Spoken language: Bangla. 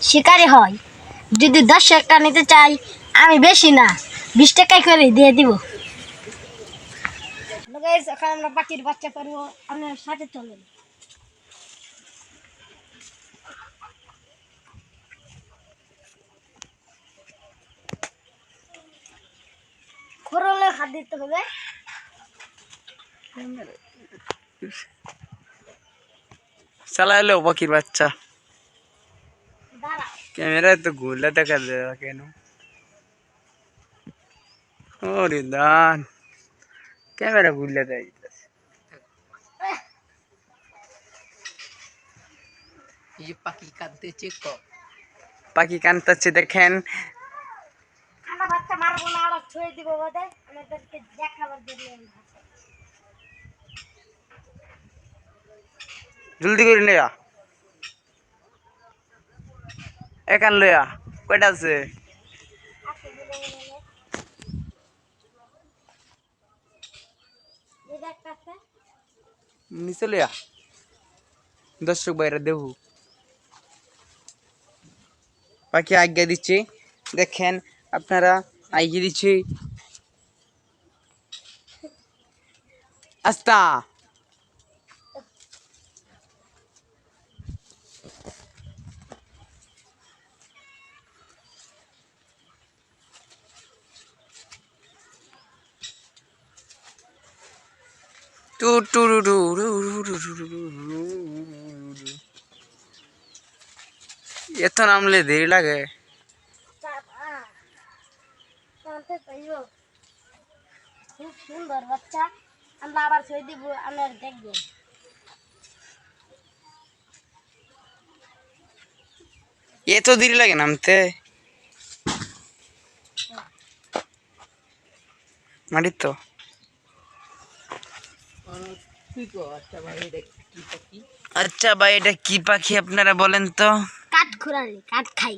শিকারি হয়। যদি 10 টাকা নিতে চাই, আমি বেশি না 20 টাকায় করে দিয়ে দিব। এখন আমরা পাখির বাচ্চা করবো, আপনার সাথে চলুন। খোরলে হাত দিতে হবে। চালাইলো পাখির বাচ্চা। দাঁড়াও, ক্যামেরায় তো ঘুরলে দেখা যায় কেন? ওরে দান, ক্যামেরা ঘুরলে দেয়। পাখি কান্তাচ্ছে দেখেন। আমরা বাচ্চা মারবো না, আবার ছুঁয়ে দিব বোধে, আমাদেরকে দেখাবার জন্য। জলদি করে লইয়া একান লইয়া কয়টা আছে? নিচে লইয়া দর্শক বাইরে দেবো। পাখি আজ্ঞা দিচ্ছি, দেখেন আপনারা, আজ্ঞা দিচ্ছি। আস্তা টু টু টু এত নামলে দেরি লাগে। খুব সুন্দর বাচ্চা, আমরা আবার ছুঁয়ে দিব, আপনার দেখবেন। এত দেরি লাগে নামতে মাটির তো। আচ্ছা ভাই, এটা কি পাখি আপনারা বলেন তো? কাঠ খোরানি, কাঠ খাই।